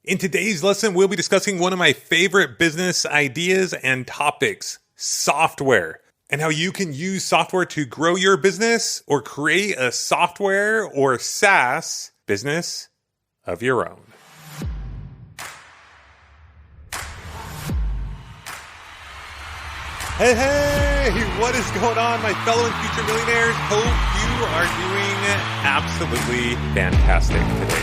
In today's lesson, we'll be discussing one of my favorite business ideas and topics, software, and how you can use software to grow your business or create a software or SaaS business of your own. Hey, what is going on, my fellow and future millionaires? Hope you are doing absolutely fantastic today.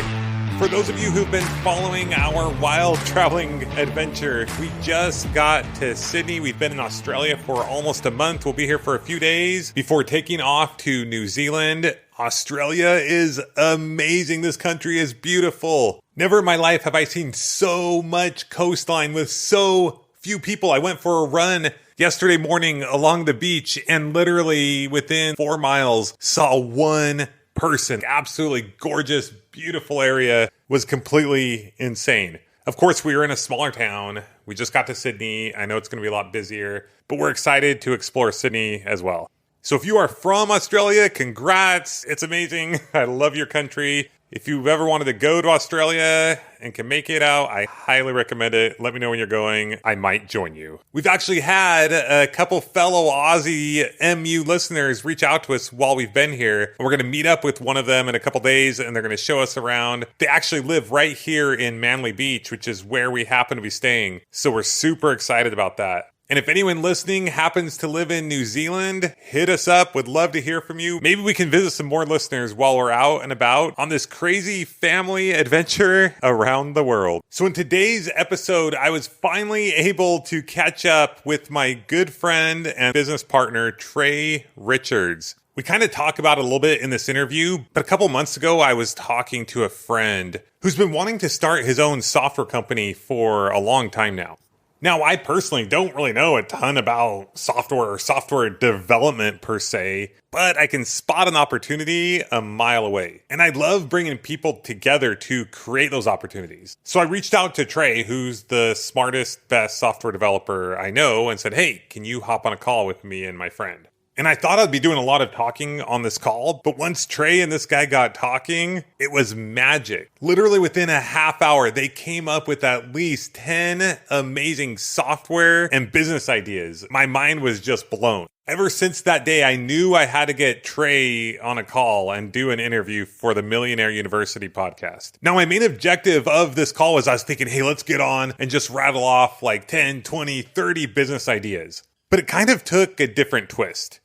For those of you who've been following our wild traveling adventure, we just got to Sydney. We've been in Australia for almost a month. We'll be here for a few days before taking off to New Zealand. Australia is amazing. This country is beautiful. Never in my life have I seen so much coastline with so few people. I went for a run yesterday morning along the beach and literally within 4 miles saw one person. Absolutely gorgeous, beautiful area. Was completely insane. Of course, we were in a smaller town. We just got to Sydney. I know it's going to be a lot busier, but we're excited to explore Sydney as well. So if you are from Australia, congrats. It's amazing. I love your country. If you've ever wanted to go to Australia and can make it out, I highly recommend it. Let me know when you're going. I might join you. We've actually had a couple fellow Aussie MU listeners reach out to us while we've been here. And we're going to meet up with one of them in a couple days, and they're going to show us around. They actually live right here in Manly Beach, which is where we happen to be staying. So we're super excited about that. And if anyone listening happens to live in New Zealand, hit us up. Would love to hear from you. Maybe we can visit some more listeners while we're out and about on this crazy family adventure around the world. So in today's episode, I was finally able to catch up with my good friend and business partner, Trey Richards. We kind of talk about it a little bit in this interview, but a couple months ago, I was talking to a friend who's been wanting to start his own software company for a long time now. Now, I personally don't really know a ton about software or software development per se, but I can spot an opportunity a mile away. And I love bringing people together to create those opportunities. So I reached out to Trey, who's the smartest, best software developer I know, and said, hey, can you hop on a call with me and my friend? And I thought I'd be doing a lot of talking on this call, but once Trey and this guy got talking, it was magic. Literally within a half hour, they came up with at least 10 amazing software and business ideas. My mind was just blown. Ever since that day, I knew I had to get Trey on a call and do an interview for the Millionaire University podcast. Now, my main objective of this call was I was thinking, hey, let's get on and just rattle off like 10, 20, 30 business ideas. But it kind of took a different twist.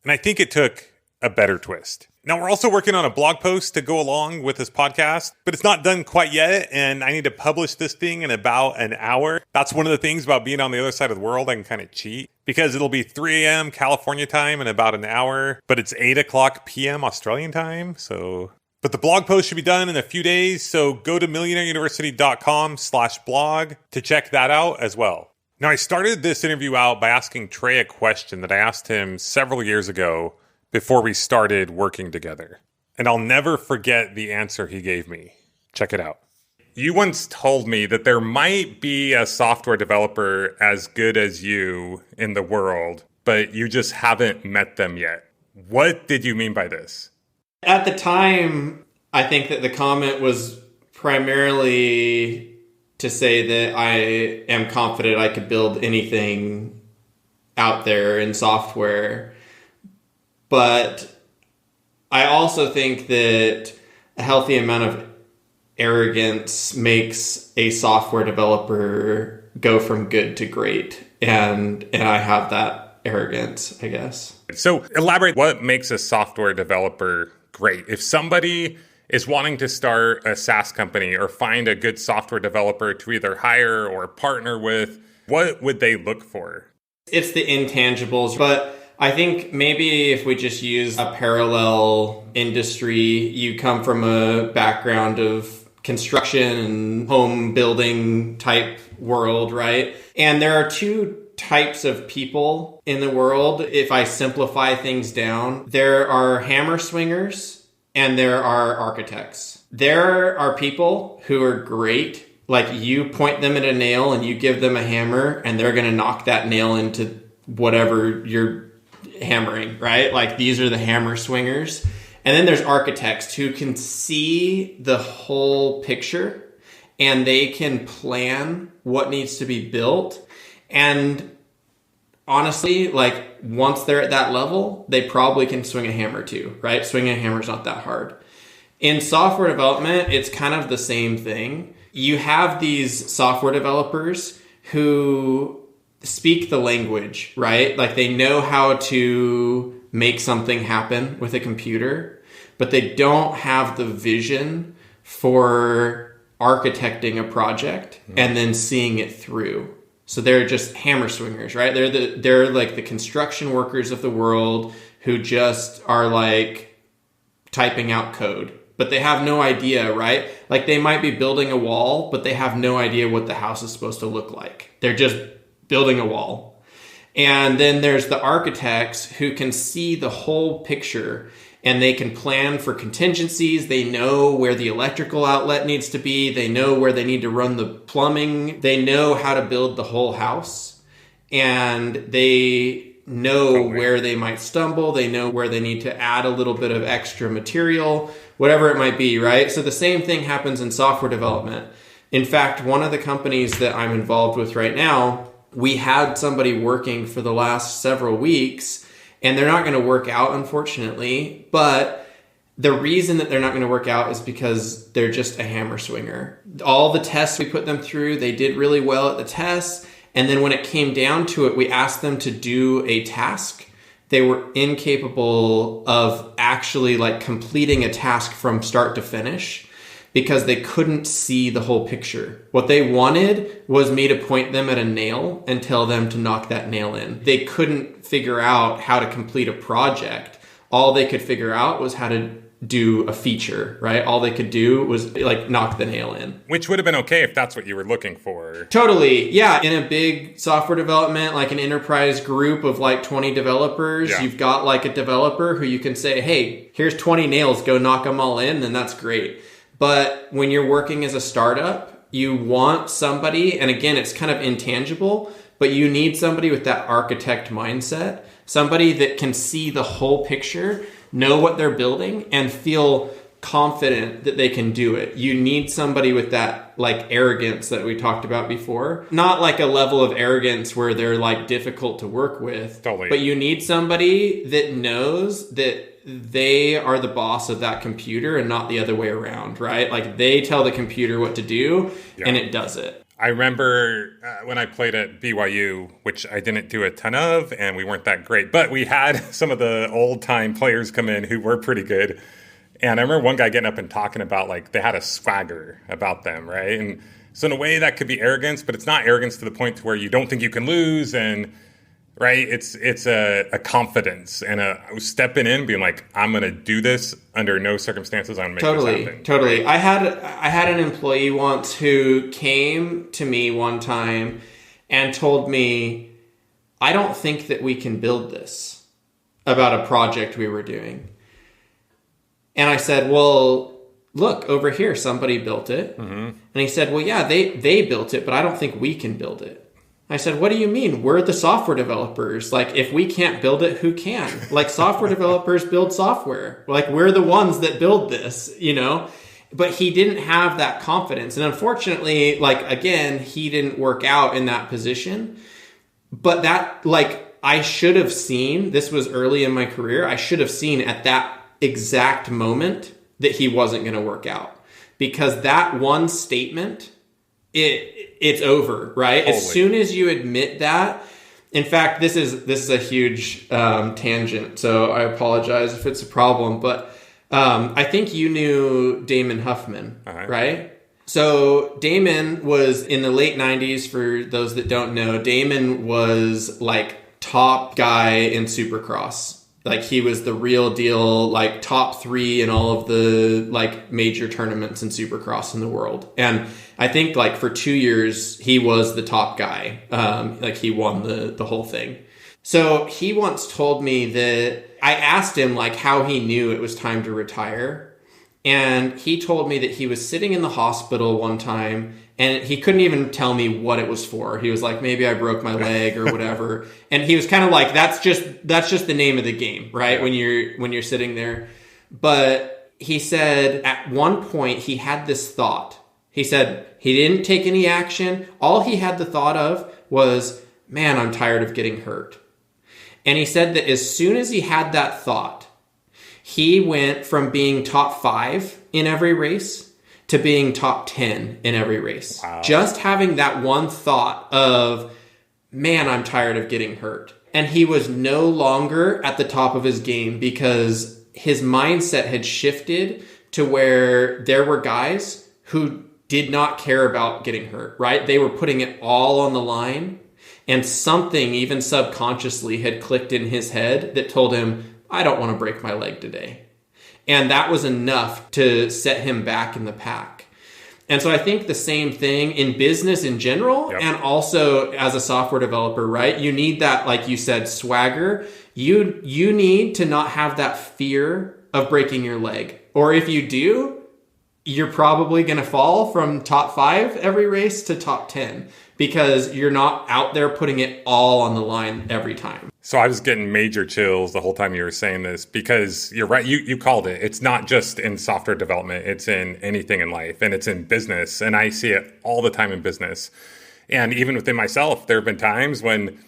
And I think it took a better twist. Now, we're also working on a blog post to go along with this podcast, but it's not done quite yet. And I need to publish this thing in about an hour. That's one of the things about being on the other side of the world. I can kind of cheat because it'll be 3 a.m. California time in about an hour, but it's 8 o'clock p.m. Australian time. But the blog post should be done in a few days. So go to millionaireuniversity.com/blog to check that out as well. Now, I started this interview out by asking Trey a question that I asked him several years ago before we started working together. And I'll never forget the answer he gave me. Check it out. You once told me that there might be a software developer as good as you in the world, but you just haven't met them yet. What did you mean by this? At the time, I think that the comment was primarily to say that I am confident I could build anything out there in software. But I also think that a healthy amount of arrogance makes a software developer go from good to great. And I have that arrogance, I guess. So elaborate what makes a software developer great. If somebody is wanting to start a SaaS company or find a good software developer to either hire or partner with, what would they look for? It's the intangibles, but I think maybe if we just use a parallel industry, you come from a background of construction and home building type world, right? And there are two types of people in the world. If I simplify things down, there are hammer swingers and there are architects. There are people who are great. Like you point them at a nail and you give them a hammer and they're going to knock that nail into whatever you're hammering, right? Like these are the hammer swingers. And then there's architects who can see the whole picture and they can plan what needs to be built. And honestly, like once they're at that level, they probably can swing a hammer too, right? Swinging a hammer is not that hard. In software development, it's kind of the same thing. You have these software developers who speak the language, right? Like they know how to make something happen with a computer, but they don't have the vision for architecting a project and then seeing it through. So they're just hammer swingers, right? They're like the construction workers of the world who just are like typing out code, but they have no idea, right? Like they might be building a wall, but they have no idea what the house is supposed to look like. They're just building a wall. And then there's the architects who can see the whole picture and they can plan for contingencies. They know where the electrical outlet needs to be. They know where they need to run the plumbing. They know how to build the whole house. And they know where they might stumble. They know where they need to add a little bit of extra material, whatever it might be, right? So the same thing happens in software development. In fact, one of the companies that I'm involved with right now, we had somebody working for the last several weeks, and they're not going to work out, unfortunately. But the reason that they're not going to work out is because they're just a hammer swinger. All the tests we put them through, they did really well at the tests. And then when it came down to it, we asked them to do a task. They were incapable of actually like completing a task from start to finish, because they couldn't see the whole picture. What they wanted was me to point them at a nail and tell them to knock that nail in. They couldn't figure out how to complete a project. All they could figure out was how to do a feature, right? All they could do was like knock the nail in. Which would have been okay if that's what you were looking for. Totally. Yeah. In a big software development, like an enterprise group of like 20 developers, you've got like a developer who you can say, hey, here's 20 nails, go knock them all in, then that's great. But when you're working as a startup, you want somebody, and again, it's kind of intangible, but you need somebody with that architect mindset, somebody that can see the whole picture, know what they're building, and feel confident that they can do it. You need somebody with that like arrogance that we talked about before. Not like a level of arrogance where they're like difficult to work with. Totally. But you need somebody that knows that they are the boss of that computer and not the other way around, right? Like they tell the computer what to do and it does it. I remember when I played at BYU, which I didn't do a ton of, and we weren't that great, but we had some of the old time players come in who were pretty good. And I remember one guy getting up and talking about like they had a swagger about them, right? And so in a way that could be arrogance, but it's not arrogance to the point to where you don't think you can lose, and right? It's a confidence and a stepping in, being like, I'm going to do this under no circumstances. I'm going to make this happen. Totally. I had an employee once who came to me one time and told me, I don't think that we can build this, about a project we were doing. And I said, well, look, over here, somebody built it. Mm-hmm. And he said, well, yeah, they built it, but I don't think we can build it. I said, what do you mean? We're the software developers. Like, if we can't build it, who can? Like, software developers build software. Like, we're the ones that build this, you know? But he didn't have that confidence. And unfortunately, like, again, he didn't work out in that position. But that, like, I should have seen, this was early in my career, I should have seen at that exact moment that he wasn't going to work out. Because that one statement, it's over, right? Totally. As soon as you admit that, in fact, this is a huge tangent, so I apologize if it's a problem, but I think you knew Damon Huffman, right? So Damon was in the late 90s, for those that don't know, Damon was like top guy in Supercross. Like he was the real deal, like top 3 in all of the like major tournaments in Supercross in the world. And I think like for 2 years, he was the top guy. Like he won the whole thing. So he once told me that I asked him like how he knew it was time to retire. And he told me that he was sitting in the hospital one time and he couldn't even tell me what it was for. He was like, maybe I broke my leg or whatever. And he was kind of like, that's just the name of the game, right? Yeah. When you're sitting there. But he said at one point he had this thought. He said He didn't take any action. All he had the thought of was, man, I'm tired of getting hurt. And he said that as soon as he had that thought, he went from being top 5 in every race to being top 10 in every race. Wow. Just having that one thought of, man, I'm tired of getting hurt. And he was no longer at the top of his game because his mindset had shifted to where there were guys who did not care about getting hurt, right? They were putting it all on the line. And something, even subconsciously, had clicked in his head that told him, I don't want to break my leg today. And that was enough to set him back in the pack. And so I think the same thing in business in general, and also as a software developer, right? You need that, like you said, swagger. You need to not have that fear of breaking your leg. Or if you do, you're probably going to fall from top 5 every race to top 10 because you're not out there putting it all on the line every time. So I was getting major chills the whole time you were saying this because you're right. You called it. It's not just in software development. It's in anything in life, and it's in business. And I see it all the time in business. And even within myself, there have been times when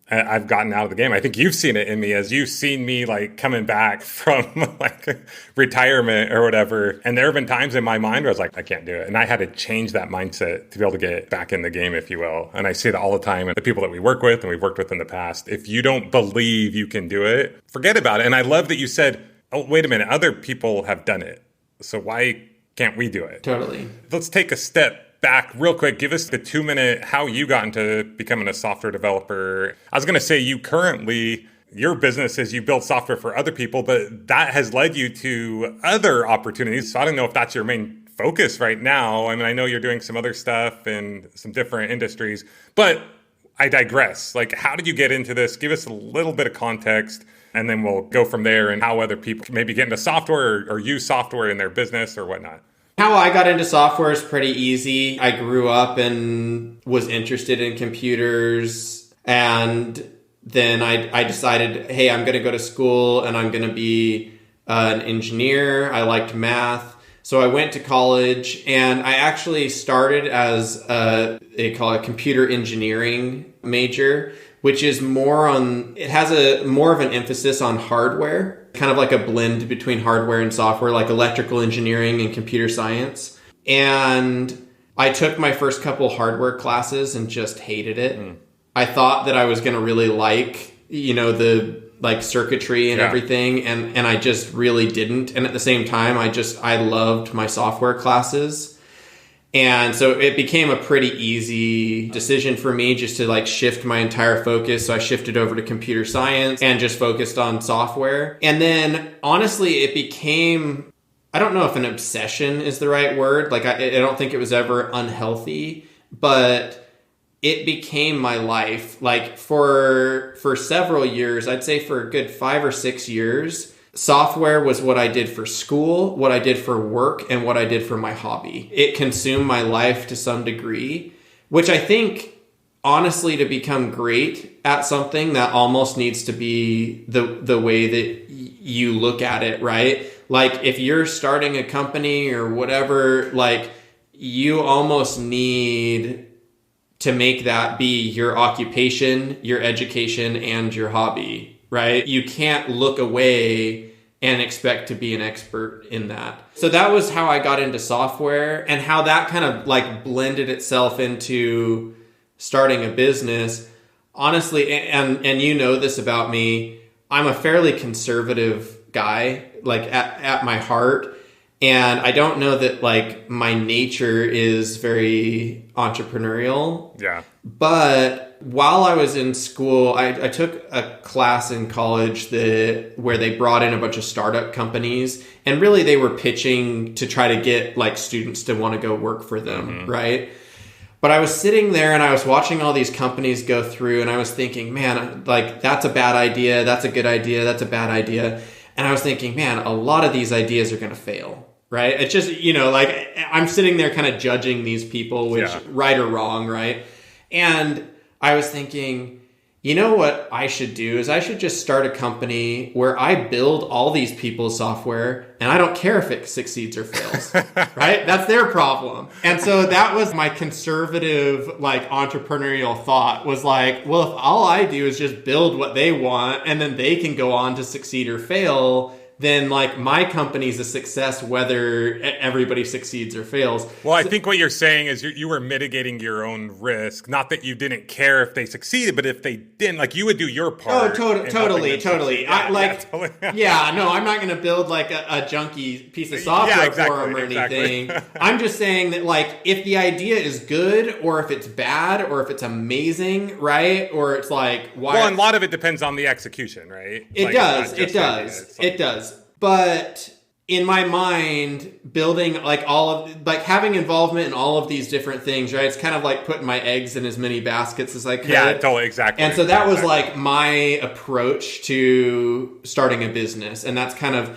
I've gotten out of the game. I think you've seen it in me as you've seen me like coming back from like retirement or whatever. And there have been times in my mind where I was like, I can't do it. And I had to change that mindset to be able to get back in the game, if you will. And I see that all the time. And the people that we work with and we've worked with in the past, if you don't believe you can do it, forget about it. And I love that you said, oh, wait a minute, other people have done it. So why can't we do it? Totally. Let's take a step back real quick. Give us the 2-minute how you got into becoming a software developer. I was going to say your business is you build software for other people, but that has led you to other opportunities. So I don't know if that's your main focus right now. I mean, I know you're doing some other stuff in some different industries, but I digress. Like, how did you get into this? Give us a little bit of context, and then we'll go from there and how other people maybe get into software or use software in their business or whatnot. How I got into software is pretty easy. I grew up and was interested in computers, and then I decided, hey, I'm going to go to school and I'm going to be an engineer. I liked math. So I went to college, and I actually started as they call it a computer engineering major, which is it has more of an emphasis on hardware. Kind of like a blend between hardware and software, like electrical engineering and computer science. And I took my first couple hardware classes and just hated it. I thought that I was going to really like, the like circuitry and everything. And I just really didn't. And at the same time, I loved my software classes. And so it became a pretty easy decision for me just to like shift my entire focus. So I shifted over to computer science and just focused on software. And then honestly, it became, I don't know if an obsession is the right word. Like I don't think it was ever unhealthy, but it became my life. Like for several years, I'd say for a good 5 or 6 years, software was what I did for school, what I did for work, and what I did for my hobby. It consumed my life to some degree, which I think, honestly, to become great at something, that almost needs to be the way that you look at it, right? Like, if you're starting a company or whatever, like, you almost need to make that be your occupation, your education, and your hobby. Right? You can't look away and expect to be an expert in that. So that was how I got into software, and how that kind of like blended itself into starting a business. Honestly, and you know this about me, I'm a fairly conservative guy, like at my heart. And I don't know that like my nature is very entrepreneurial. Yeah. But while I was in school, I took a class in college where they brought in a bunch of startup companies, and really they were pitching to try to get like students to want to go work for them, right? But I was sitting there and I was watching all these companies go through, and I was thinking, man, like that's a bad idea, that's a good idea, that's a bad idea. And I was thinking, man, a lot of these ideas are going to fail. Right? It's just, like I'm sitting there kind of judging these people, which right or wrong, right? And I was thinking, you know what I should do is I should just start a company where I build all these people's software and I don't care if it succeeds or fails, right? That's their problem. And so that was my conservative, like entrepreneurial thought was like, well, if all I do is just build what they want and then they can go on to succeed or fail, then like my company's a success whether everybody succeeds or fails. Well, I think what you're saying is you were mitigating your own risk. Not that you didn't care if they succeeded, but if they didn't, like you would do your part. Oh, totally. Yeah, No, I'm not going to build like a junky piece of software for them or anything. I'm just saying that like if the idea is good or if it's bad or if it's amazing, right? Or it's like, why? Well, and a lot of it depends on the execution, right? It does. But in my mind, building like having involvement in all of these different things, right? It's kind of like putting my eggs in as many baskets as I could. Yeah, totally, exactly. And so that was like my approach to starting a business. And that's kind of,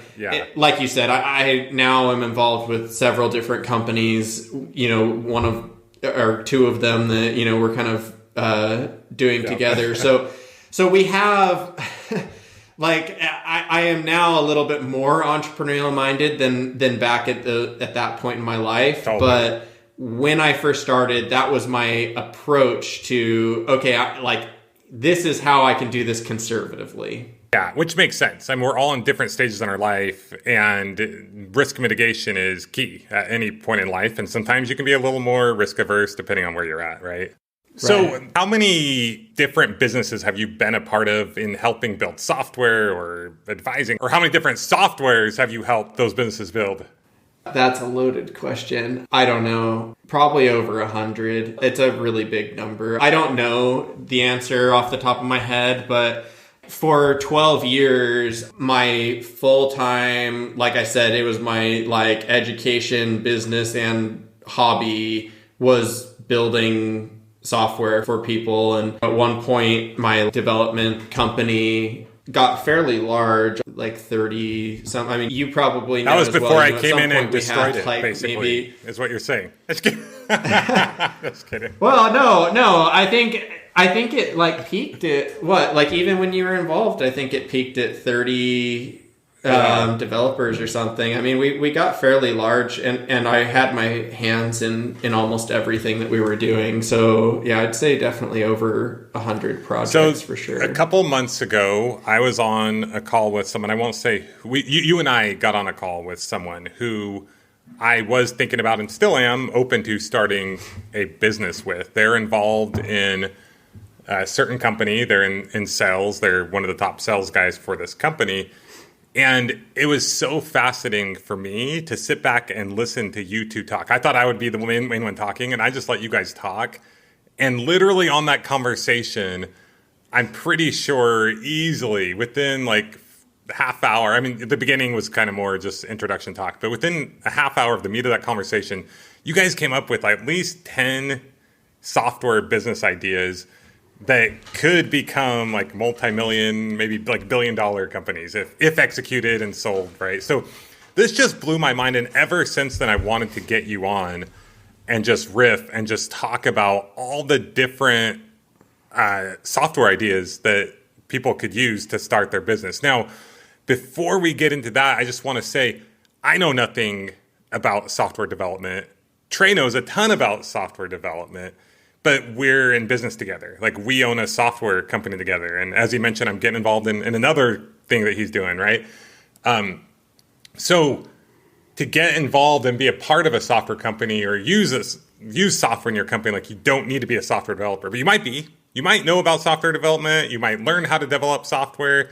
like you said, I now am involved with several different companies, one of, or two of them that, we're kind of doing together. So we have... Like I am now a little bit more entrepreneurial minded than back at that point in my life. Totally. But when I first started, that was my approach to, this is how I can do this conservatively. Yeah, which makes sense. I mean, we're all in different stages in our life, and risk mitigation is key at any point in life. And sometimes you can be a little more risk averse depending on where you're at, right? So how many different businesses have you been a part of in helping build software or advising? Or how many different softwares have you helped those businesses build? That's a loaded question. I don't know. Probably over 100. It's a really big number. I don't know the answer off the top of my head, but for 12 years, my full-time, like I said, it was my education, business, and hobby was building software for people. And at one point, my development company got fairly large, like 30 some. I mean, you probably know. That was as before well. I came in and destroyed it, basically, is what you're saying. Just kidding. Just kidding. Well, no. I think it peaked at even when you were involved, I think it peaked at 30 developers or something. I mean, we got fairly large, and I had my hands in almost everything that we were doing. So yeah, I'd say definitely over 100 projects for sure. A couple months ago, I was on a call with someone. I won't say you and I got on a call with someone who I was thinking about and still am open to starting a business with. They're involved in a certain company. They're in sales. They're one of the top sales guys for this company. And it was so fascinating for me to sit back and listen to you two talk. I thought I would be the main one talking, and I just let you guys talk. And literally on that conversation, I'm pretty sure easily within like half hour, I mean, the beginning was kind of more just introduction talk, but within a half hour of the meat of that conversation, you guys came up with at least 10 software business ideas that could become like multi-million, maybe like billion-dollar companies if executed and sold, right? So this just blew my mind, and ever since then, I wanted to get you on and just riff and just talk about all the different software ideas that people could use to start their business. Now, before we get into that, I just want to say I know nothing about software development. Trey knows a ton about software development. But we're in business together. Like, we own a software company together. And as he mentioned, I'm getting involved in another thing that he's doing, right? So to get involved and be a part of a software company or use software in your company, like, you don't need to be a software developer. But you might be. You might know about software development. You might learn how to develop software.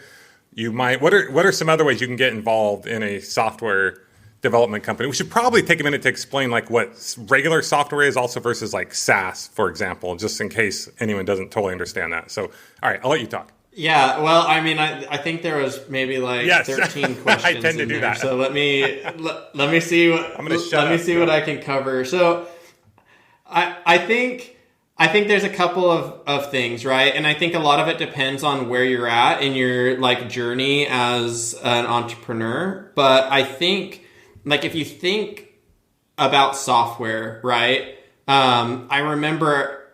You might. What are some other ways you can get involved in a software development company? We should probably take a minute to explain like what regular software is also versus like SaaS, for example, just in case anyone doesn't totally understand that. So, all right, I'll let you talk. Yeah, well, I mean, I think there was maybe like 13 questions. I tend to do there. that. So let me see what I can cover. So I think there's a couple of things, right? And I think a lot of it depends on where you're at in your like journey as an entrepreneur. But I think like if you think about software, right? I remember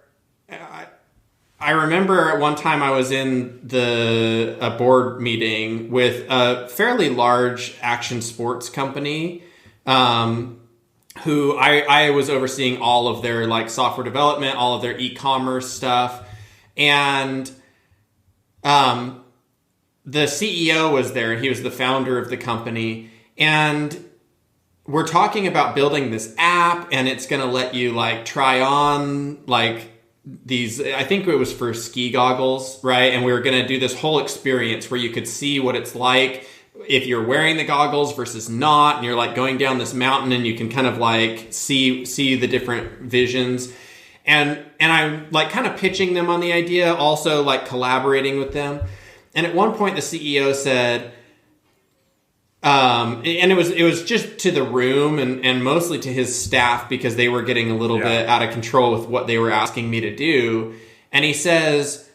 I remember at one time I was in a board meeting with a fairly large action sports company, who I was overseeing all of their like software development, all of their e-commerce stuff. And the CEO was there, and he was the founder of the company. And we're talking about building this app, and it's going to let you like try on like these, I think it was for ski goggles, right? And we were going to do this whole experience where you could see what it's like if you're wearing the goggles versus not, and you're like going down this mountain and you can kind of like see the different visions. And I'm like kind of pitching them on the idea, also like collaborating with them. And at one point the CEO said, and it was just to the room and mostly to his staff because they were getting a little bit out of control with what they were asking me to do. And he says,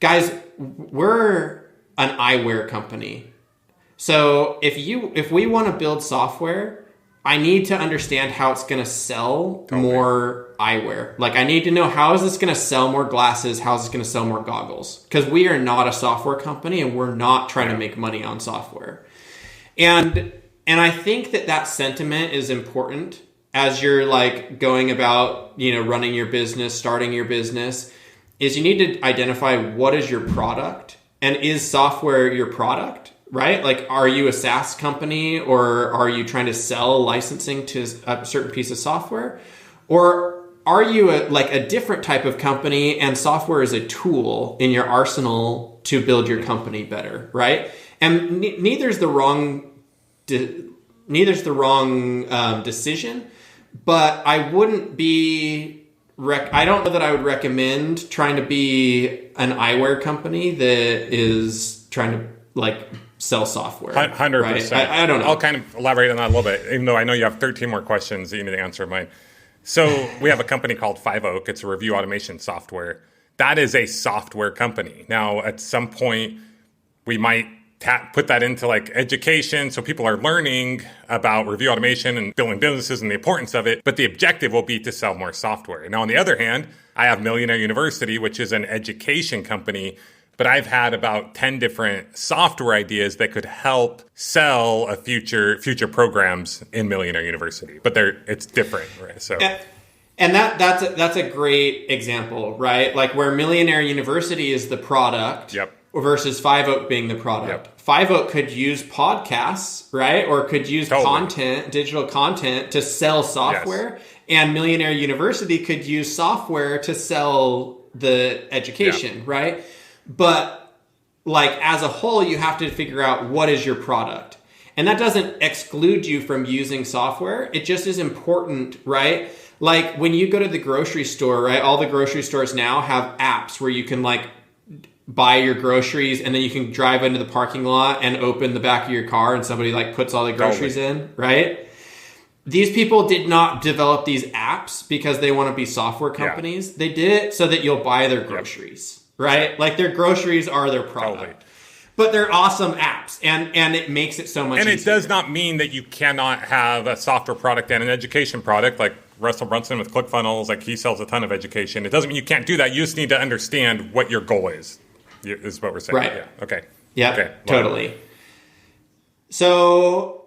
guys, we're an eyewear company. So if we want to build software, I need to understand how it's going to sell more eyewear. Like, I need to know, how is this going to sell more glasses? How is this going to sell more goggles? Because we are not a software company, and we're not trying to make money on software. And I think that sentiment is important as you're like going about, running your business, starting your business, is you need to identify what is your product, and is software your product? Right? Like, are you a SaaS company, or are you trying to sell licensing to a certain piece of software? Or are you a different type of company, and software is a tool in your arsenal to build your company better, right? And neither's the wrong decision, but I wouldn't be. I don't know that I would recommend trying to be an eyewear company that is trying to like sell software. 100%. Right? I don't know. I'll kind of elaborate on that a little bit, even though I know you have 13 more questions that you need to answer mine. So we have a company called Five Oak. It's a review automation software. That is a software company. Now, at some point, we might put that into like education, so people are learning about review automation and building businesses and the importance of it. But the objective will be to sell more software. Now, on the other hand, I have Millionaire University, which is an education company. But I've had about 10 different software ideas that could help sell a future programs in Millionaire University. But it's different, right? So, and that's a great example, right? Like where Millionaire University is the product, versus Five Oak being the product. Yep. Five Oak could use podcasts, right? Or could use content, digital content, to sell software. Yes. And Millionaire University could use software to sell the education, right? But like as a whole, you have to figure out what is your product. And that doesn't exclude you from using software. It just is important, right? Like when you go to the grocery store, right? All the grocery stores now have apps where you can like buy your groceries, and then you can drive into the parking lot and open the back of your car, and somebody like puts all the groceries in, right? These people did not develop these apps because they want to be software companies. Yeah. They did it so that you'll buy their groceries. Right? Like their groceries are their product. But they're awesome apps, and it makes it so much easier. And it does not mean that you cannot have a software product and an education product, like Russell Brunson with ClickFunnels. Like he sells a ton of education. It doesn't mean you can't do that. You just need to understand what your goal is what we're saying. Right. Yeah. Okay. Yeah, okay. Totally. So...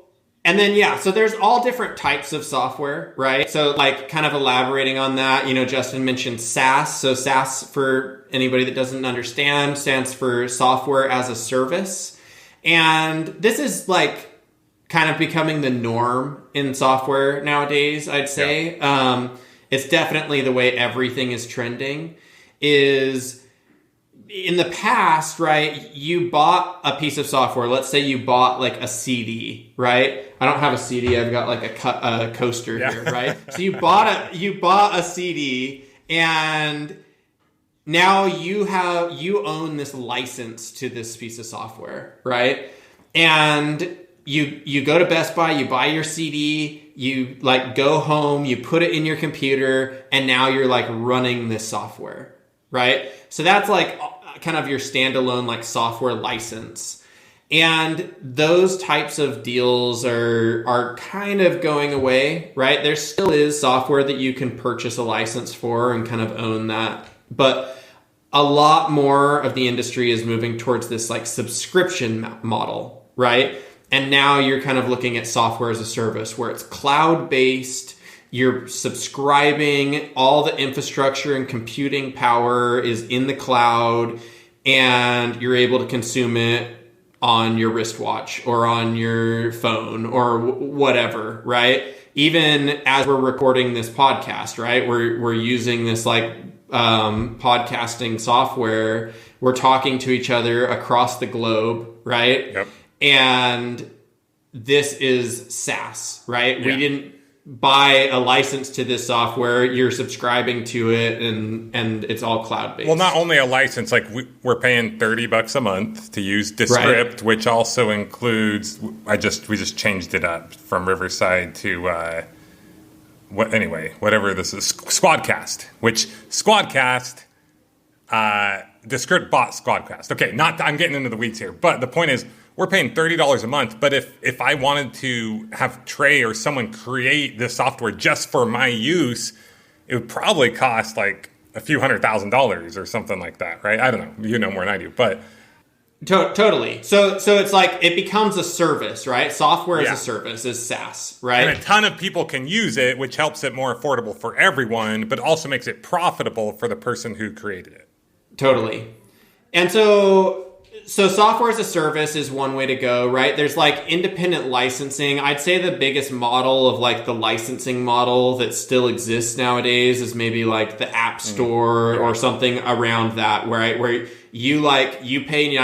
And then, so there's all different types of software, right? So like kind of elaborating on that, Justin mentioned SaaS. So SaaS, for anybody that doesn't understand, stands for software as a service. And this is like kind of becoming the norm in software nowadays, I'd say. Yeah. It's definitely the way everything is trending. Is in the past, right, you bought a piece of software. Let's say you bought like a CD, right? I don't have a CD. I've got like a coaster here, right? So you bought a CD, and now you own this license to this piece of software, right? And you go to Best Buy, you buy your CD, you like go home, you put it in your computer, and now you're like running this software, right? So that's like kind of your standalone like software license. And those types of deals are kind of going away, right? There still is software that you can purchase a license for and kind of own that. But a lot more of the industry is moving towards this like subscription model, right? And now you're kind of looking at software as a service where it's cloud-based. You're subscribing, all the infrastructure and computing power is in the cloud, and you're able to consume it on your wristwatch or on your phone or whatever, right? Even as we're recording this podcast, right? We're using this like podcasting software. We're talking to each other across the globe, right? Yep. And this is SaaS, right? Yeah. We didn't buy a license to this software. You're subscribing to it, and it's all cloud-based. Well, not only a license, like we're paying $30 a month to use Descript, right, which also includes, we just changed it up from Riverside to, whatever this is, Squadcast, which Squadcast, Descript bought Squadcast. Okay, I'm getting into the weeds here, but the point is, we're paying $30 a month, but if I wanted to have Trey or someone create this software just for my use, it would probably cost like a few $100,000 or something like that, right? I don't know. You know more than I do, but... Totally. So it's like it becomes a service, right? Software as a service is SaaS, right? And a ton of people can use it, which helps it more affordable for everyone, but also makes it profitable for the person who created it. Totally. And so software as a service is one way to go, right? There's like independent licensing. I'd say the biggest model of like the licensing model that still exists nowadays is maybe like the App Store or something around that, right? Where you pay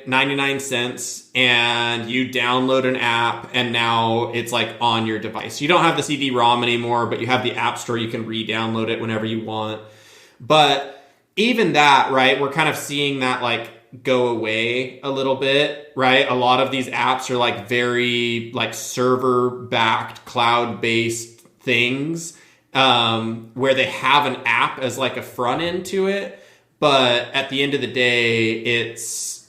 99 cents and you download an app and now it's like on your device. You don't have the CD-ROM anymore, but you have the App Store. You can re-download it whenever you want. But even that, right? We're kind of seeing that like go away a little bit, right? A lot of these apps are like very like server-backed, cloud-based things where they have an app as like a front end to it, but at the end of the day, it's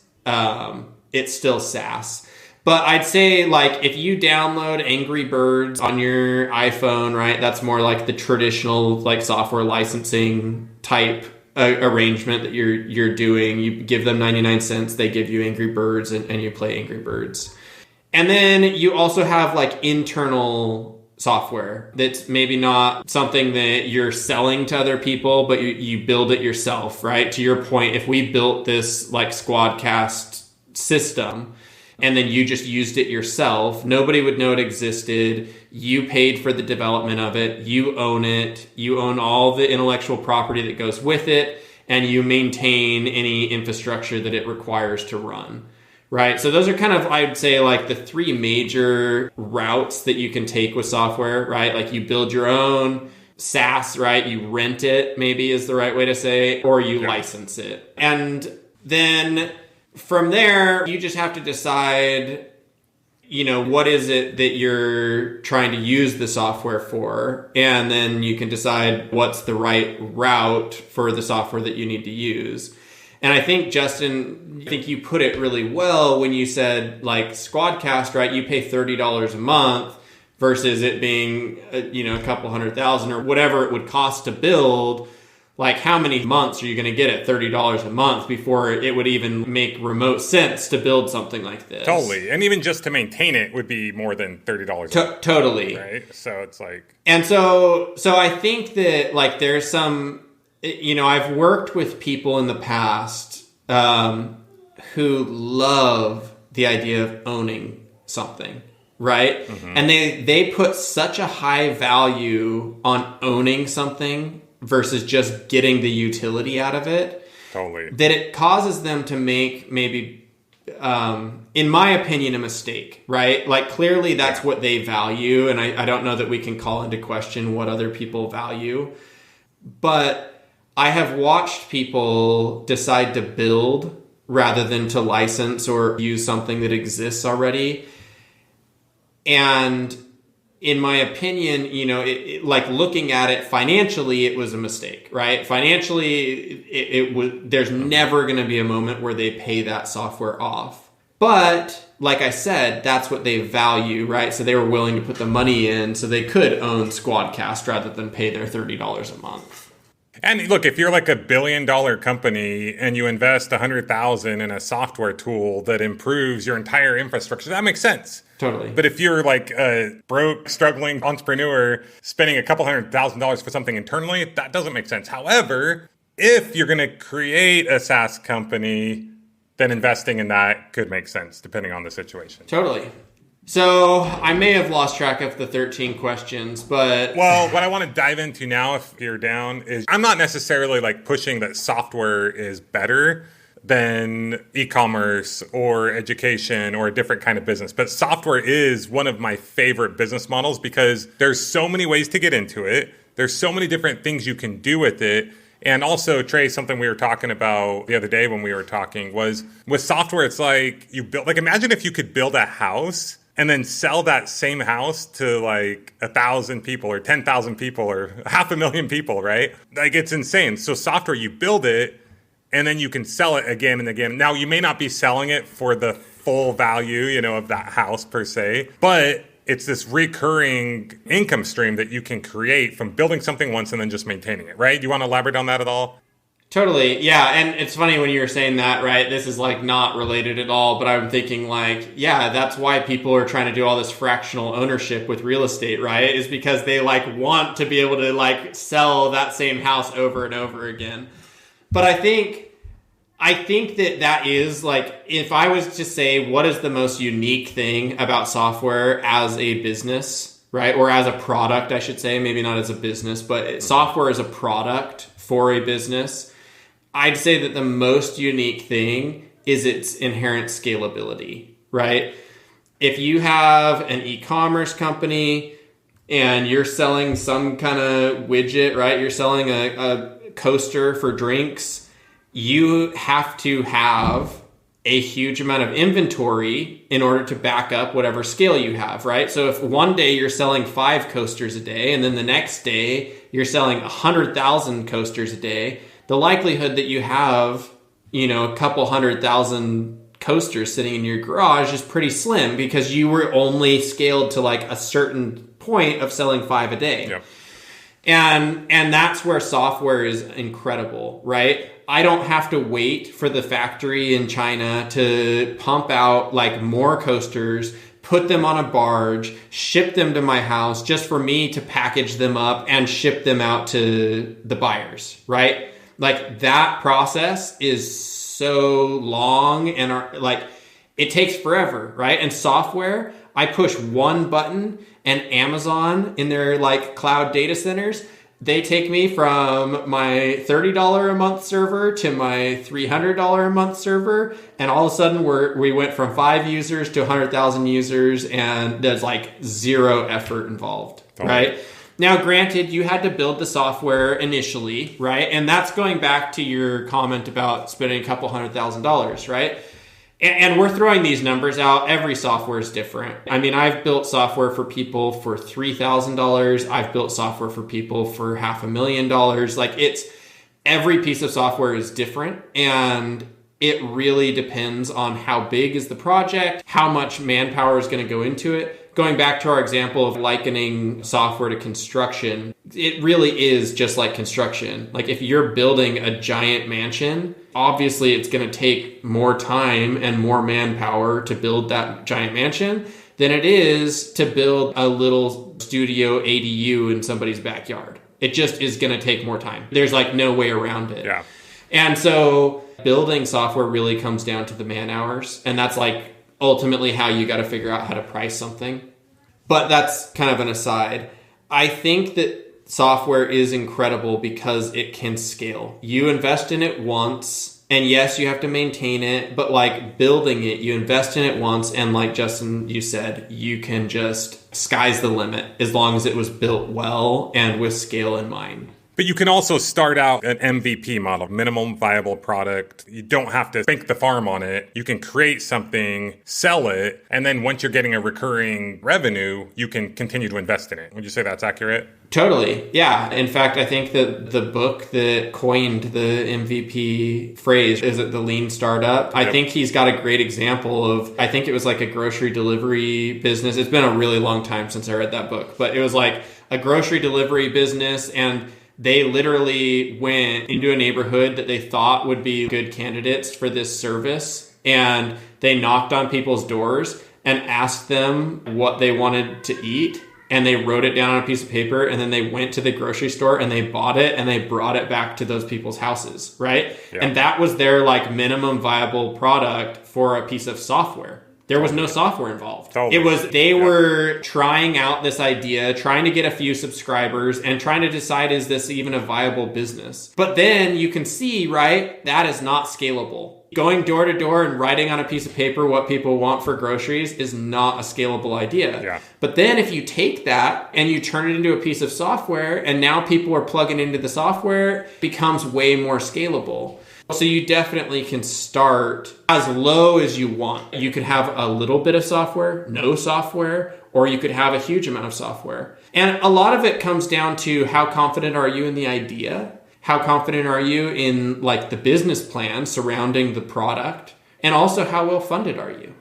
still SaaS. But I'd say like if you download Angry Birds on your iPhone, right? That's more like the traditional like software licensing type arrangement that you're doing. You give them 99 cents, they give you Angry Birds, and you play Angry Birds. And then you also have like internal software that's maybe not something that you're selling to other people, but you build it yourself, right? To your point, if we built this like Squadcast system and then you just used it yourself, nobody would know it existed. You paid for the development of it. You own it. You own all the intellectual property that goes with it, and you maintain any infrastructure that it requires to run, right? So those are kind of, I'd say, like the three major routes that you can take with software, right? Like you build your own SaaS, right? You rent it, maybe is the right way to say, or you license it. And then from there, you just have to decide, what is it that you're trying to use the software for? And then you can decide what's the right route for the software that you need to use. And I think, Justin, you put it really well when you said, like, Squadcast, right? You pay $30 a month versus it being, a couple $100,000 or whatever it would cost to build. Like, how many months are you going to get at $30 a month before it would even make remote sense to build something like this? Totally. And even just to maintain it would be more than $30 Totally. Right? So it's like... And so I think that, like, there's some... I've worked with people in the past who love the idea of owning something, right? Mm-hmm. And they put such a high value on owning something versus just getting the utility out of it. Totally. That it causes them to make maybe, in my opinion, a mistake, right? Like clearly that's what they value. And I don't know that we can call into question what other people value. But I have watched people decide to build rather than to license or use something that exists already. And in my opinion, like looking at it financially, it was a mistake, right? Financially, it was. There's never going to be a moment where they pay that software off. But like I said, that's what they value, right? So they were willing to put the money in so they could own Squadcast rather than pay their $30 a month. And look, if you're like $1 billion company and you invest 100,000 in a software tool that improves your entire infrastructure, that makes sense. Totally. But if you're like a broke, struggling entrepreneur spending a couple $100,000 for something internally, that doesn't make sense. However, if you're going to create a SaaS company, then investing in that could make sense depending on the situation. Totally. So I may have lost track of the 13 questions, but... Well, what I want to dive into now, if you're down, is I'm not necessarily like pushing that software is better than e-commerce or education or a different kind of business. But software is one of my favorite business models because there's so many ways to get into it. There's so many different things you can do with it. And also, Trey, something we were talking about the other day when we were talking was with software, it's like you build, like imagine if you could build a house and then sell that same house to like 1,000 people or 10,000 people or 500,000 people, right? Like it's insane. So software, you build it and then you can sell it again and again. Now, you may not be selling it for the full value, of that house per se, but it's this recurring income stream that you can create from building something once and then just maintaining it, right? Do you want to elaborate on that at all? Totally. Yeah. And it's funny when you were saying that, right? This is like not related at all, but I'm thinking like, yeah, that's why people are trying to do all this fractional ownership with real estate, right? Is because they like want to be able to like sell that same house over and over again. But I think that is like, if I was to say what is the most unique thing about software as a business, right? Or as a product, I should say, maybe not as a business, but software as a product for a business. I'd say that the most unique thing is its inherent scalability, right? If you have an e-commerce company and you're selling some kind of widget, right? You're selling a coaster for drinks, you have to have a huge amount of inventory in order to back up whatever scale you have, right? So if one day you're selling 5 coasters a day and then the next day you're selling 100,000 coasters a day, the likelihood that you have, a couple 100,000 coasters sitting in your garage is pretty slim because you were only scaled to like a certain point of selling 5 a day. Yep. And that's where software is incredible, right? I don't have to wait for the factory in China to pump out like more coasters, put them on a barge, ship them to my house just for me to package them up and ship them out to the buyers, right? Like that process is so long and like it takes forever, right? And software, I push one button and Amazon in their like cloud data centers, they take me from my $30 a month server to my $300 a month server. And all of a sudden we went from 5 users to 100,000 users and there's like zero effort involved, right? Now, granted, you had to build the software initially, right? And that's going back to your comment about spending a couple $100,000, right? And we're throwing these numbers out. Every software is different. I mean, I've built software for people for $3,000. I've built software for people for $500,000. Like every piece of software is different. And it really depends on how big is the project, how much manpower is going to go into it. Going back to our example of likening software to construction, it really is just like construction. Like if you're building a giant mansion, obviously it's going to take more time and more manpower to build that giant mansion than it is to build a little studio ADU in somebody's backyard. It just is going to take more time. There's like no way around it. Yeah. And so building software really comes down to the man hours. And that's like ultimately how you got to figure out how to price something. But that's kind of an aside. I think that software is incredible because it can scale. You invest in it once, and yes, you have to maintain it, but like building it, you invest in it once, and like Justin, you said, you can just, sky's the limit as long as it was built well and with scale in mind. But you can also start out an MVP model, minimum viable product. You don't have to bank the farm on it. You can create something, sell it, and then once you're getting a recurring revenue, you can continue to invest in it. Would you say that's accurate? Totally. Yeah. In fact, I think that the book that coined the MVP phrase, is it the lean startup? I think he's got a great example of, I think it was like a grocery delivery business. It's been a really long time since I read that book, but it was like a grocery delivery business, and They literally went into a neighborhood that they thought would be good candidates for this service, and they knocked on people's doors and asked them what they wanted to eat. And they wrote it down on a piece of paper, and then they went to the grocery store and they bought it and they brought it back to those people's houses, right? Yeah. And that was their like minimum viable product for a piece of software. There was no software involved. It was, they were trying out this idea, trying to get a few subscribers and trying to decide, is this even a viable business? But then you can see, right, that is not scalable. Going door to door and writing on a piece of paper what people want for groceries is not a scalable idea. Yeah. But then if you take that and you turn it into a piece of software and now people are plugging into the software, it becomes way more scalable. So you definitely can start as low as you want. You could have a little bit of software, no software, or you could have a huge amount of software. And a lot of it comes down to how confident are you in the idea? How confident are you in like the business plan surrounding the product? And also how well funded are you?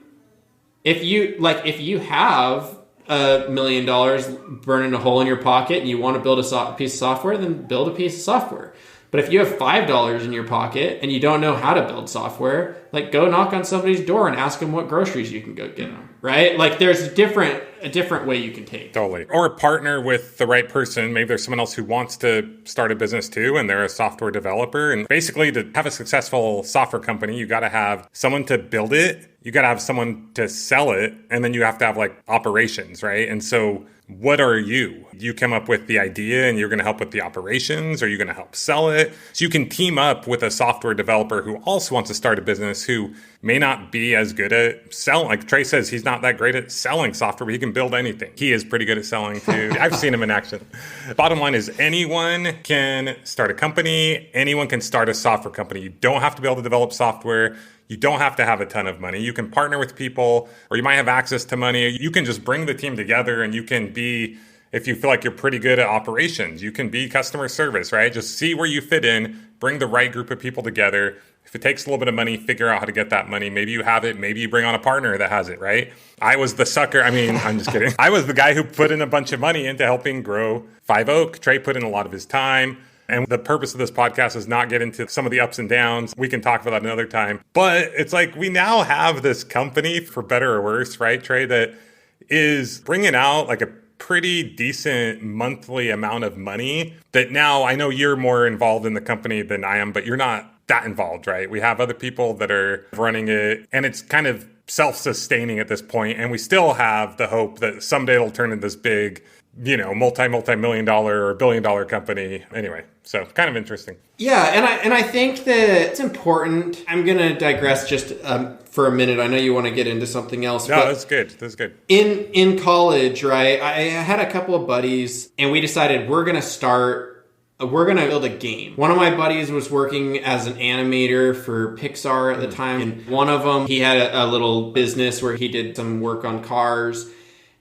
If you have $1 million burning a hole in your pocket and you want to build a piece of software, then build a piece of software. But if you have $5 in your pocket and you don't know how to build software, like go knock on somebody's door and ask them what groceries you can go get them, right? Like there's a different way you can take. Totally. Or partner with the right person. Maybe there's someone else who wants to start a business too, and they're a software developer. And basically to have a successful software company, you got to have someone to build it. You got to have someone to sell it. And then you have to have like operations, right? And so what are you? You come up with the idea and you're going to help with the operations, or are you going to help sell it? So you can team up with a software developer who also wants to start a business who may not be as good at selling. Like Trey says, he's not that great at selling software, but he can build anything. He is pretty good at selling too. I've seen him in action. Bottom line is anyone can start a company. Anyone can start a software company. You don't have to be able to develop software. You don't have to have a ton of money. You can partner with people, or you might have access to money. You can just bring the team together, and you can be, if you feel like you're pretty good at operations, you can be customer service, right? Just see where you fit in, bring the right group of people together. If it takes a little bit of money, figure out how to get that money. Maybe you have it. Maybe you bring on a partner that has it, right? I was the sucker. I mean, I'm just kidding. I was the guy who put in a bunch of money into helping grow Five Oak. Trey put in a lot of his time. And the purpose of this podcast is not get into some of the ups and downs. We can talk about that another time. But it's like we now have this company, for better or worse, right, Trey, that is bringing out like a pretty decent monthly amount of money that now I know you're more involved in the company than I am, but you're not that involved, right? We have other people that are running it, and it's kind of self-sustaining at this point. And we still have the hope that someday it'll turn into this big, multi-million dollar or billion-dollar company. Anyway, so kind of interesting. Yeah, and I think that it's important. I'm going to digress just for a minute. I know you want to get into something else. No, that's good. In college, right, I had a couple of buddies, and we decided we're going to build a game. One of my buddies was working as an animator for Pixar at the time. And one of them, he had a little business where he did some work on cars.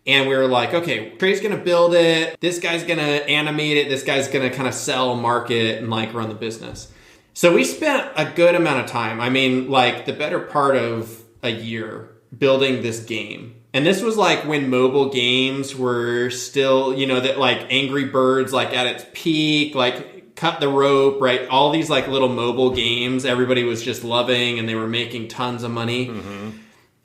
And we were like, okay, Trey's going to build it. This guy's going to animate it. This guy's going to kind of sell, market, and like run the business. So we spent a good amount of time. I mean, like the better part of a year building this game. And this was like when mobile games were still, that like Angry Birds, like at its peak, like Cut the Rope, right? All these like little mobile games everybody was just loving, and they were making tons of money. Mm-hmm.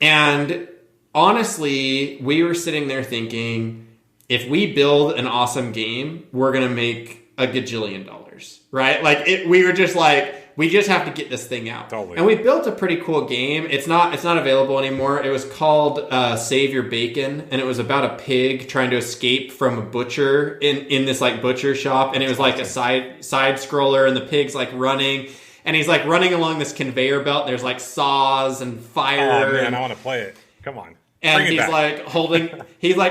And honestly, we were sitting there thinking, if we build an awesome game, we're going to make a gajillion dollars, right? Like we were just like, we just have to get this thing out. Totally. And we built a pretty cool game. It's not available anymore. It was called Save Your Bacon, and it was about a pig trying to escape from a butcher in this like butcher shop. And it was like a side scroller, and the pig's like running, and he's like running along this conveyor belt. There's like saws and fire. Oh man, I want to play it. Come on. And he's like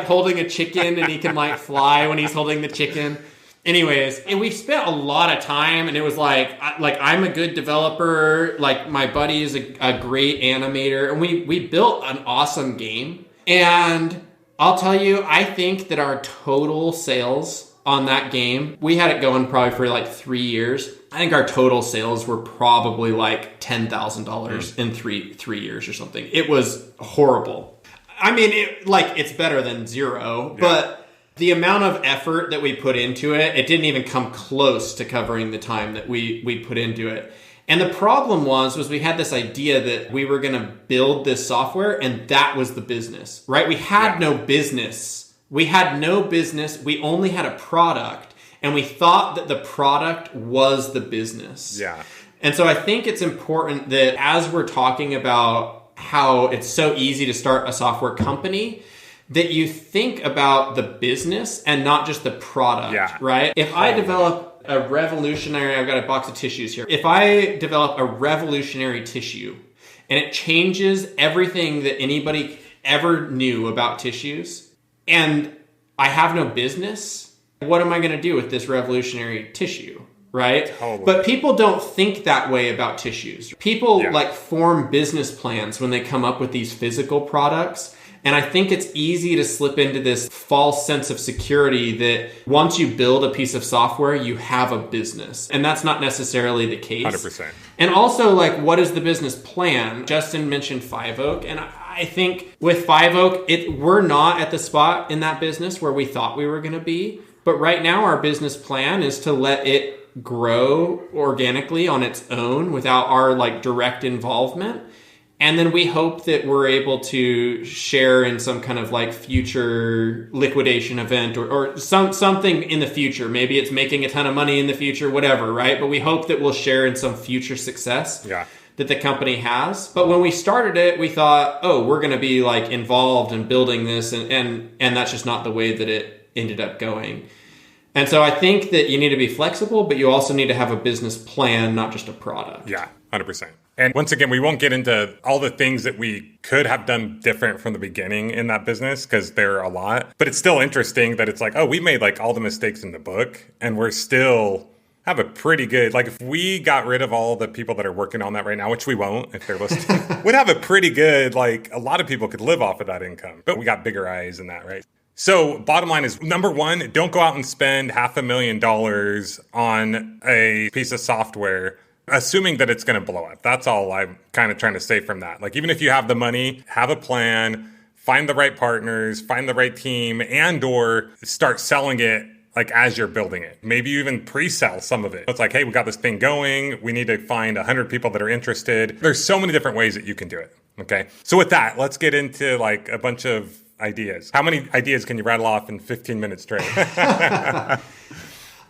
holding a chicken, and he can like fly when he's holding the chicken. Anyways, and we spent a lot of time, and it was like I'm a good developer, like my buddy is a great animator, and we built an awesome game. And I'll tell you, I think that our total sales on that game, we had it going probably for like 3 years. I think our total sales were probably like $10,000 in three years or something. It was horrible. I mean, it's better than zero, but the amount of effort that we put into it, it didn't even come close to covering the time that we put into it. And the problem was we had this idea that we were going to build this software and that was the business, right? We had no business. We only had a product, and we thought that the product was the business. Yeah. And so I think it's important that as we're talking about how it's so easy to start a software company, that you think about the business and not just the product, right? If I develop I've got a box of tissues here. If I develop a revolutionary tissue and it changes everything that anybody ever knew about tissues, and I have no business, what am I going to do with this revolutionary tissue? Right? Totally. But people don't think that way about tissues. People form business plans when they come up with these physical products. And I think it's easy to slip into this false sense of security that once you build a piece of software, you have a business. And that's not necessarily the case. 100%. And also, what is the business plan? Justin mentioned Five Oak. And I think with Five Oak, we're not at the spot in that business where we thought we were going to be. But right now, our business plan is to let it grow organically on its own without our direct involvement. And then we hope that we're able to share in some kind of future liquidation event or something in the future. Maybe it's making a ton of money in the future, whatever, right? But we hope that we'll share in some future success that the company has. But when we started it, we thought, we're going to be involved in building this. And that's just not the way that it ended up going. And so I think that you need to be flexible, but you also need to have a business plan, not just a product. Yeah, 100%. And once again, we won't get into all the things that we could have done different from the beginning in that business, because there are a lot. But it's still interesting that it's we made all the mistakes in the book, and we're still have a pretty good, if we got rid of all the people that are working on that right now, which we won't if they're listening, we'd have a pretty good, a lot of people could live off of that income. But we got bigger eyes in that, right? So bottom line is, number one, don't go out and spend $500,000 on a piece of software assuming that it's going to blow up. That's all I'm kind of trying to say from that. Even if you have the money, have a plan, find the right partners, find the right team, and or start selling it as you're building it. Maybe you even pre-sell some of it. It's hey, we got this thing going. We need to find 100 people that are interested. There's so many different ways that you can do it. Okay. So with that, let's get into a bunch of ideas. How many ideas can you rattle off in 15 minutes, Trey?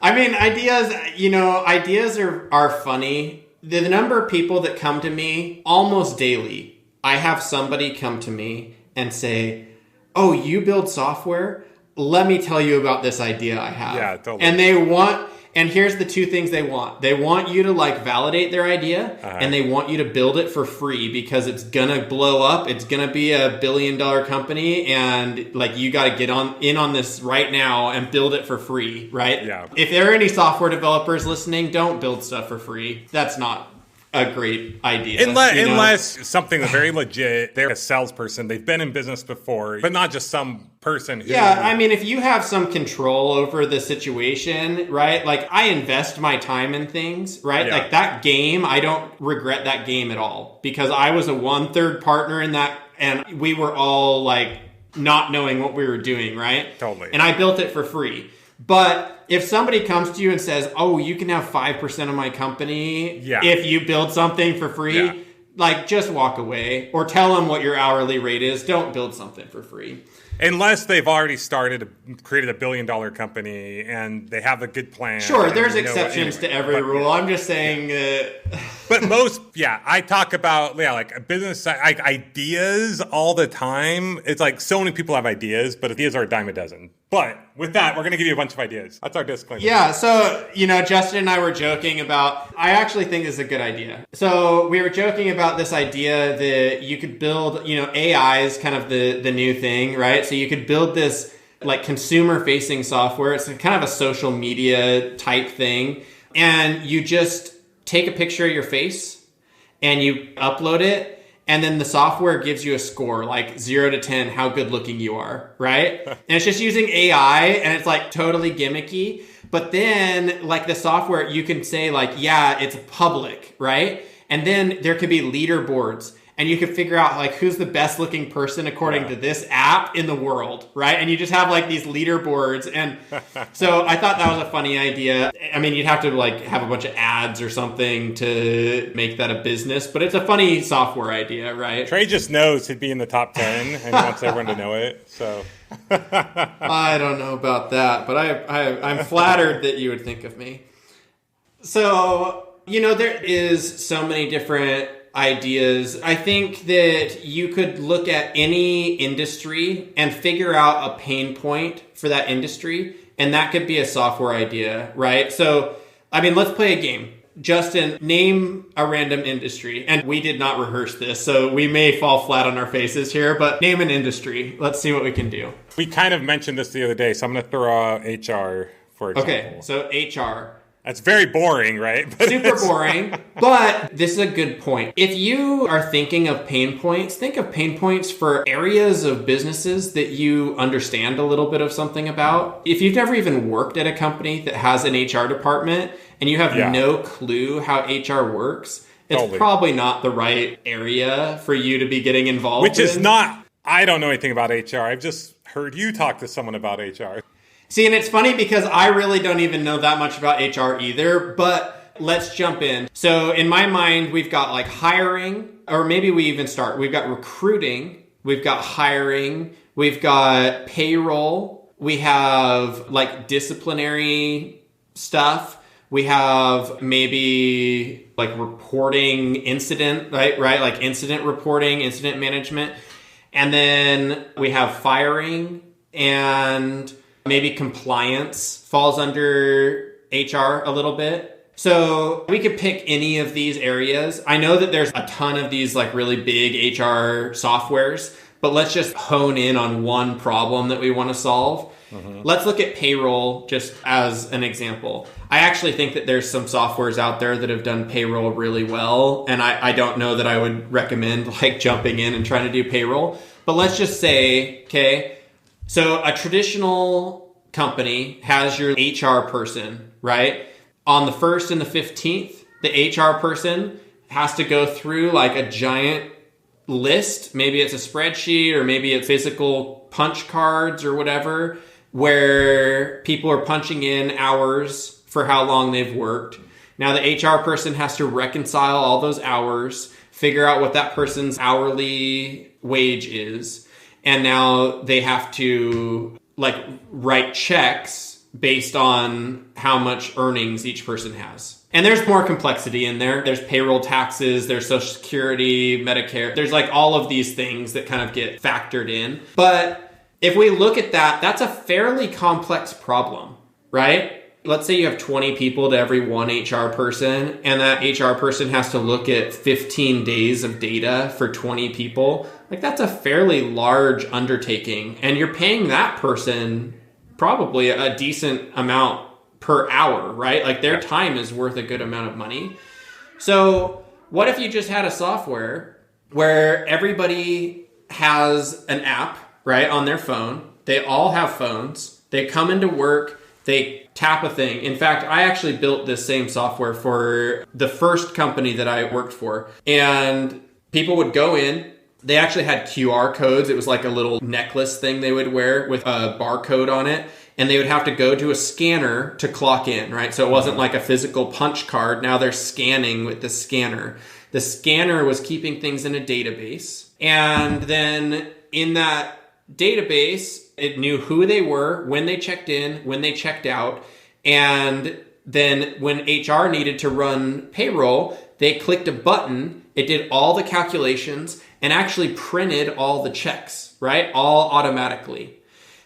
I mean, ideas are funny. The number of people that come to me almost daily, I have somebody come to me and say, "Oh, you build software? Let me tell you about this idea I have." Yeah, totally. And here's the two things they want. They want you to validate their idea, and they want you to build it for free because it's gonna blow up. It's gonna be a $1 billion company, and you got to get in on this right now and build it for free, right? Yeah. If there are any software developers listening, don't build stuff for free. That's not a great idea. Unless something that's very legit, they're a salesperson, they've been in business before, but not just some person who... Yeah, I mean, if you have some control over the situation, right? I invest my time in things, right? Yeah. That game, I don't regret that game at all because I was a 1/3 partner in that, and we were all not knowing what we were doing, right? Totally. And I built it for free. But if somebody comes to you and says, "Oh, you can have 5% of my company if you build something for free," just walk away or tell them what your hourly rate is. Don't build something for free. Unless they've already created a $1 billion company and they have a good plan. Sure, there's exceptions to every rule. I'm just saying But most, I talk about, business ideas all the time. It's so many people have ideas, but ideas are a dime a dozen. But with that, we're going to give you a bunch of ideas. That's our disclaimer. Yeah, so, Justin and I were joking about, I actually think this is a good idea. So we were joking about this idea that you could build, AI is kind of the new thing, right? So you could build this consumer-facing software. It's kind of a social media type thing. And you just take a picture of your face and you upload it. And then the software gives you a score, 0 to 10, how good looking you are, right? And it's just using AI and it's totally gimmicky. But then the software, you can say it's public, right? And then there could be leaderboards. and you can figure out like who's the best looking person according to this app in the world, right? And you just have like these leaderboards. And so I thought that was a funny idea. I mean, you'd have to like have a bunch of ads or something to make that a business, but it's a funny software idea, right? Trey just knows he'd be in the top 10 and he wants everyone to know it. So I don't know about that, but I'm flattered that you would think of me. So, there is so many different ideas. I think that you could look at any industry and figure out a pain point for that industry, and that could be a software idea, right? So, let's play a game. Justin, name a random industry. And we did not rehearse this, so we may fall flat on our faces here, but name an industry. Let's see what we can do. We kind of mentioned this the other day, so I'm going to throw out HR, for example. Okay, so HR. That's very boring, right? But super boring, but this is a good point. If you are thinking of pain points, think of pain points for areas of businesses that you understand a little bit of something about. If you've never even worked at a company that has an HR department and you have no clue how HR works, it's probably not the right area for you to be getting involved in. Which is not, I don't know anything about HR. I've just heard you talk to someone about HR. See, and it's funny because I really don't even know that much about HR either, but let's jump in. So in my mind, we've got like hiring, or maybe we even start. We've got recruiting, we've got hiring, we've got payroll, we have like disciplinary stuff. We have maybe like reporting incident, right? Like incident reporting, incident management. And then we have firing, and maybe compliance falls under HR a little bit. So we could pick any of these areas. I know that there's a ton of these like really big HR softwares, but let's just hone in on one problem that we want to solve. Mm-hmm. Let's look at payroll just as an example. I actually think that there's some softwares out there that have done payroll really well, and I don't know that I would recommend like jumping in and trying to do payroll. But let's just say, okay, so a traditional company has your HR person, right? On the 1st and the 15th, the HR person has to go through like a giant list. Maybe it's a spreadsheet, or maybe it's physical punch cards or whatever, where people are punching in hours for how long they've worked. Now the HR person has to reconcile all those hours, figure out what that person's hourly wage is. And now they have to like write checks based on how much earnings each person has. And there's more complexity in there. There's payroll taxes, there's Social Security, Medicare. There's like all of these things that kind of get factored in. But if we look at that, that's a fairly complex problem, right? Let's say you have 20 people to every one HR person, and that HR person has to look at 15 days of data for 20 people. Like that's a fairly large undertaking, and you're paying that person probably a decent amount per hour, right? Like their time is worth a good amount of money. So what if you just had a software where everybody has an app, right, on their phone? They all have phones. They come into work, they tap a thing. In fact, I actually built this same software for the first company that I worked for. And people would go in. They actually had QR codes. It was like a little necklace thing they would wear with a barcode on it. And they would have to go to a scanner to clock in, right? So it wasn't like a physical punch card. Now they're scanning with the scanner. The scanner was keeping things in a database. And then in that database, it knew who they were, when they checked in, when they checked out. And then when HR needed to run payroll, they clicked a button. It did all the calculations and actually printed all the checks, right? All automatically.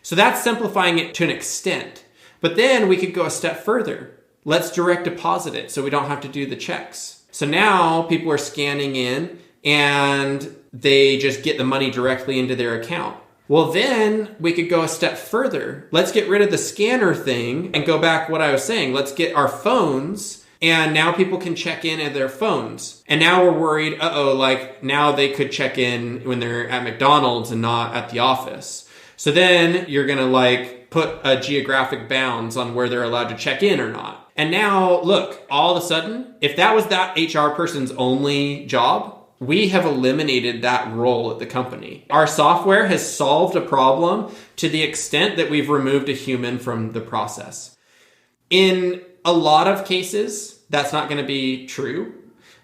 So that's simplifying it to an extent. But then we could go a step further. Let's direct deposit it so we don't have to do the checks. So now people are scanning in and they just get the money directly into their account. Well, then we could go a step further. Let's get rid of the scanner thing and go back to what I was saying. Let's get our phones, and now people can check in at their phones. And now we're worried, like now they could check in when they're at McDonald's and not at the office. So then you're going to like put a geographic bounds on where they're allowed to check in or not. And now look, all of a sudden, if that was that HR person's only job, we have eliminated that role at the company. Our software has solved a problem to the extent that we've removed a human from the process. In a lot of cases, that's not going to be true.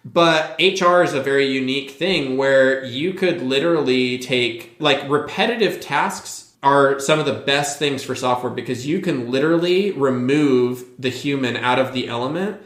But HR is a very unique thing where you could literally take, like, repetitive tasks are some of the best things for software because you can literally remove the human out of the element,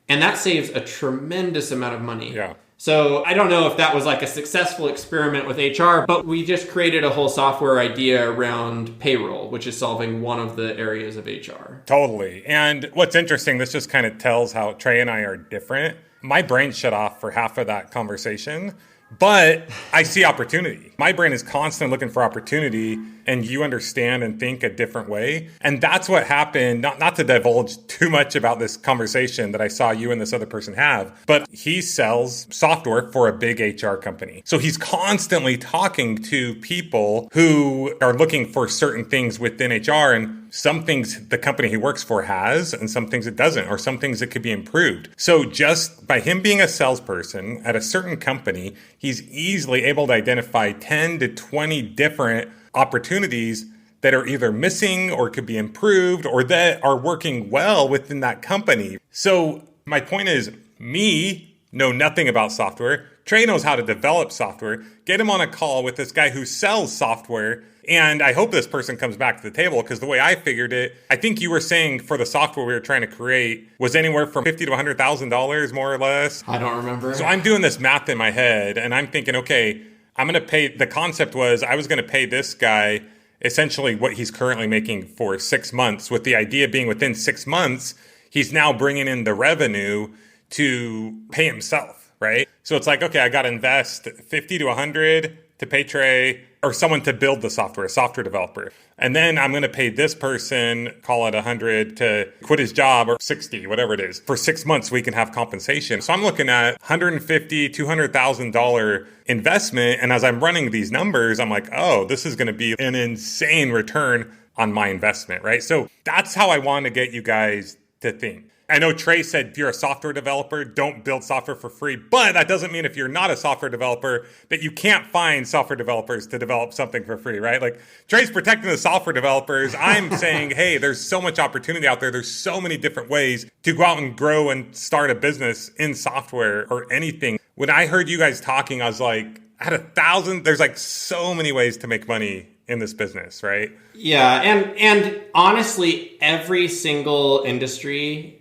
and that saves a tremendous amount of money. Yeah. So I don't know if that was like a successful experiment with HR, but we just created a whole software idea around payroll, which is solving one of the areas of HR. Totally. And what's interesting, this just kind of tells how Trey and I are different. My brain shut off for half of that conversation, but I see opportunity. My brain is constantly looking for opportunity, and you understand and think a different way. And that's what happened, not to divulge too much about this conversation that I saw you and this other person have, but he sells software for a big HR company. So he's constantly talking to people who are looking for certain things within HR, and some things the company he works for has, and some things it doesn't, or some things that could be improved. So just by him being a salesperson at a certain company, he's easily able to identify 10 to 20 different opportunities that are either missing or could be improved or that are working well within that company. So my point is, me know nothing about software. Trey knows how to develop software. Get him on a call with this guy who sells software. And I hope this person comes back to the table, because the way I figured it, I think you were saying for the software we were trying to create was anywhere from $50,000 to $100,000, more or less. I don't remember. So I'm doing this math in my head, and I'm thinking, okay, I'm going to pay. The concept was I was going to pay this guy essentially what he's currently making for 6 months, with the idea being within 6 months, he's now bringing in the revenue to pay himself, right? So it's like, okay, I got to invest 50 to 100 to pay Trey, or someone to build the software, a software developer. And then I'm going to pay this person, call it 100, to quit his job, or 60, whatever it is. For 6 months, we can have compensation. So I'm looking at $150,000, $200,000 investment. And as I'm running these numbers, I'm like, oh, this is going to be an insane return on my investment, right? So that's how I want to get you guys to think. I know Trey said if you're a software developer, don't build software for free, but that doesn't mean if you're not a software developer that you can't find software developers to develop something for free, right? Like, Trey's protecting the software developers. I'm saying, hey, there's so much opportunity out there. There's so many different ways to go out and grow and start a business in software or anything. When I heard you guys talking, I was like, I had 1,000. There's like so many ways to make money in this business, right? Yeah, and honestly, every single industry,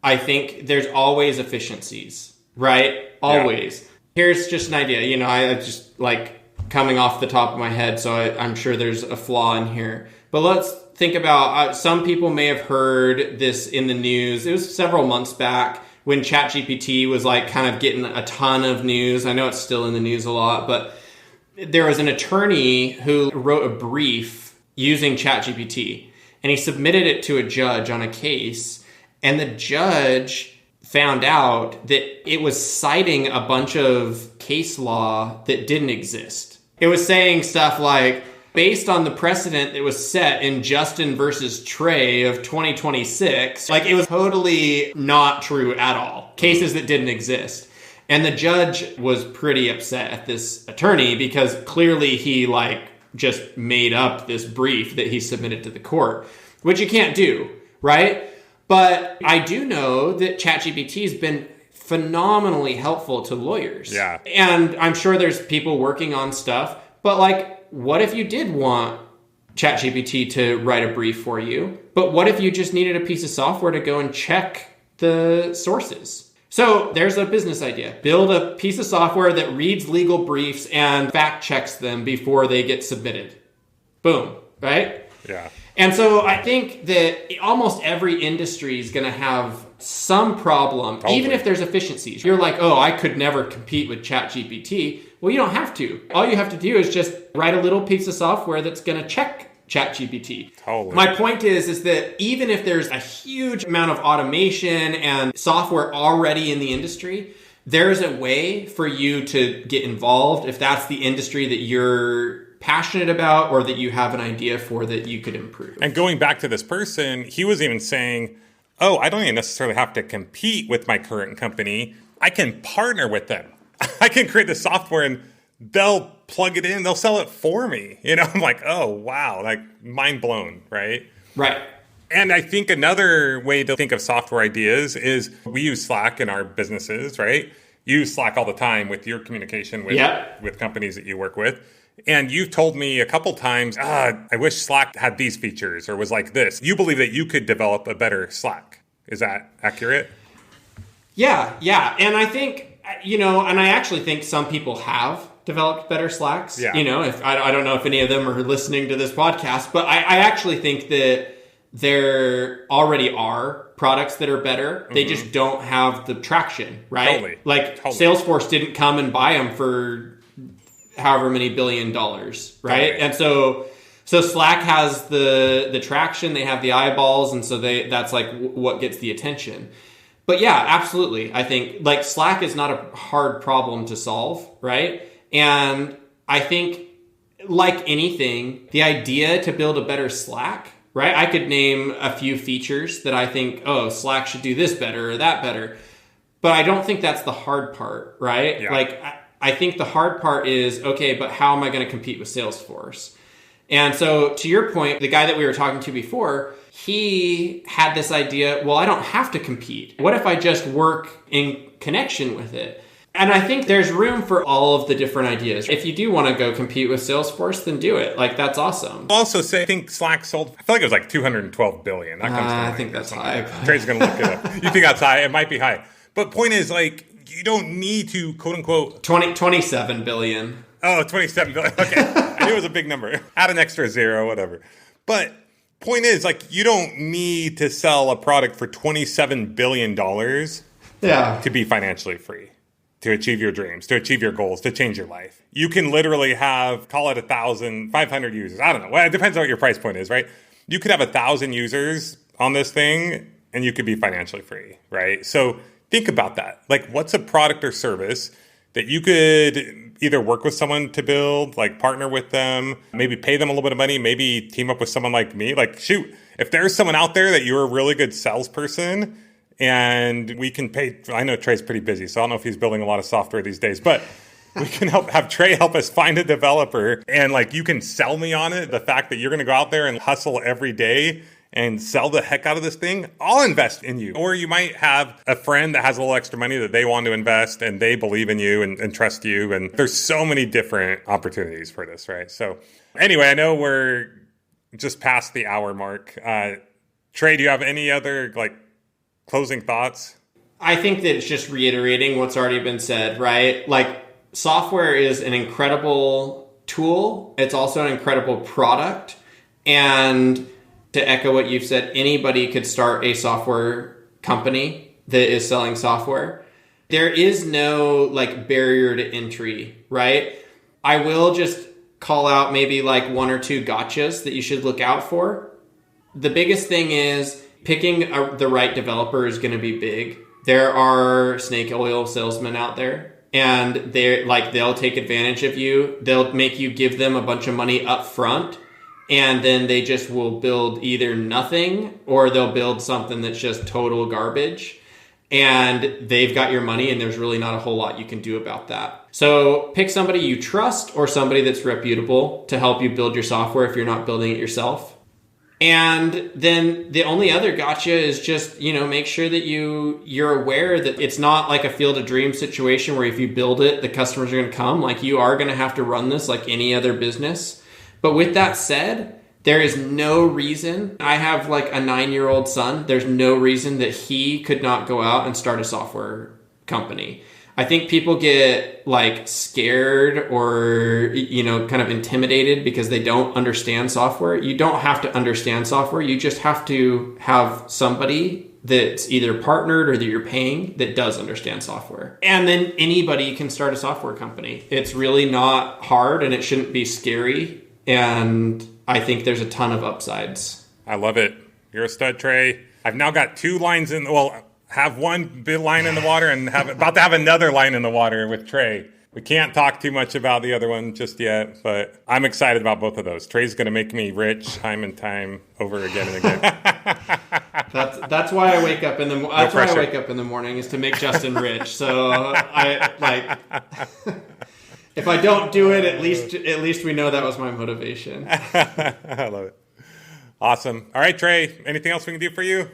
I think there's always efficiencies, right? Always. Yeah. Here's just an idea. You know, I just like coming off the top of my head, so I'm sure there's a flaw in here. But let's think about, some people may have heard this in the news. It was several months back when ChatGPT was like kind of getting a ton of news. I know it's still in the news a lot, but there was an attorney who wrote a brief using ChatGPT, and he submitted it to a judge on a case. And the judge found out that it was citing a bunch of case law that didn't exist. It was saying stuff like, based on the precedent that was set in Justin versus Trey of 2026, like, it was totally not true at all. Cases that didn't exist. And the judge was pretty upset at this attorney because clearly he like just made up this brief that he submitted to the court, which you can't do, right? But I do know that ChatGPT has been phenomenally helpful to lawyers. Yeah. And I'm sure there's people working on stuff, but like, what if you did want ChatGPT to write a brief for you? But what if you just needed a piece of software to go and check the sources? So there's a business idea. Build a piece of software that reads legal briefs and fact checks them before they get submitted. Boom, right? Yeah. And so I think that almost every industry is going to have some problem, even if there's efficiencies. You're like, oh, I could never compete with ChatGPT. Well, you don't have to. All you have to do is just write a little piece of software that's going to check ChatGPT. Totally. My point is that even if there's a huge amount of automation and software already in the industry, there's a way for you to get involved if that's the industry that you're passionate about or that you have an idea for that you could improve. And going back to this person, he was even saying, oh, I don't even necessarily have to compete with my current company. I can partner with them. I can create the software and they'll plug it in, they'll sell it for me. I'm like, oh, wow, like mind blown, right? Right. And I think another way to think of software ideas is we use Slack in our businesses, right? You use Slack all the time with your communication with companies that you work with. And you've told me a couple times, I wish Slack had these features or was like this. You believe that you could develop a better Slack. Is that accurate? Yeah. And I think, and I actually think some people have developed better Slacks. Yeah. If I don't know if any of them are listening to this podcast, but I actually think that there already are products that are better. They just don't have the traction, right? Totally. Salesforce didn't come and buy them for however many $1 billion, right? Totally. And so Slack has the traction, they have the eyeballs, and so that's like what gets the attention. But yeah, absolutely. I think like Slack is not a hard problem to solve, right? And I think like anything, the idea to build a better Slack, right? I could name a few features that I think, Slack should do this better or that better. But I don't think that's the hard part, right? Yeah. Like I think the hard part is, okay, but how am I going to compete with Salesforce? And so to your point, the guy that we were talking to before, he had this idea, well, I don't have to compete. What if I just work in connection with it? And I think there's room for all of the different ideas. If you do want to go compete with Salesforce, then do it. Like, that's awesome. I'll also say, I think Slack sold, I feel like it was like 212 billion. That comes to mind. I think that's high. Trey's going to look it up. You think that's high? It might be high. But point is, like, you don't need to, quote unquote... 27 billion. Oh, 27 billion. Okay. I knew it was a big number. Add an extra zero, whatever. But point is, like, you don't need to sell a product for $27 billion to be financially free, to achieve your dreams, to achieve your goals, to change your life. You can literally have, call it 1,000, 500 users. I don't know. Well, it depends on what your price point is, right? You could have 1,000 users on this thing and you could be financially free, right? So think about that. Like, what's a product or service that you could either work with someone to build, like partner with them, maybe pay them a little bit of money, maybe team up with someone like me. Like, shoot, if there's someone out there that you're a really good salesperson and we can pay, I know Trey's pretty busy, so I don't know if he's building a lot of software these days, but we can have Trey help us find a developer and like you can sell me on it. The fact that you're going to go out there and hustle every day and sell the heck out of this thing, I'll invest in you. Or you might have a friend that has a little extra money that they want to invest and they believe in you and trust you. And there's so many different opportunities for this, right? So anyway, I know we're just past the hour mark. Trey, do you have any other like closing thoughts? I think that it's just reiterating what's already been said, right? Like software is an incredible tool. It's also an incredible product. And to echo what you've said, anybody could start a software company that is selling software. There is no like barrier to entry, right? I will just call out maybe like one or two gotchas that you should look out for. The biggest thing is picking the right developer is going to be big. There are snake oil salesmen out there and they'll take advantage of you. They'll make you give them a bunch of money up front. And then they just will build either nothing or they'll build something that's just total garbage. And they've got your money and there's really not a whole lot you can do about that. So pick somebody you trust or somebody that's reputable to help you build your software if you're not building it yourself. And then the only other gotcha is just, make sure that you're aware that it's not like a field of dreams situation where if you build it, the customers are going to come. Like you are going to have to run this like any other business. But with that said, there is no reason. I have like a 9-year-old son. There's no reason that he could not go out and start a software company. I think people get like scared or, kind of intimidated because they don't understand software. You don't have to understand software. You just have to have somebody that's either partnered or that you're paying that does understand software. And then anybody can start a software company. It's really not hard and it shouldn't be scary. And I think there's a ton of upsides. I love it. You're a stud, Trey. I've now got 2 lines have one big line in the water and about to have another line in the water with Trey. We can't talk too much about the other one just yet, but I'm excited about both of those. Trey's going to make me rich time and time over again and again. That's why I wake up in the why I wake up in the morning, is to make Justin rich. So I like if I don't do it, at least we know that was my motivation. I love it. Awesome. All right, Trey, anything else we can do for you?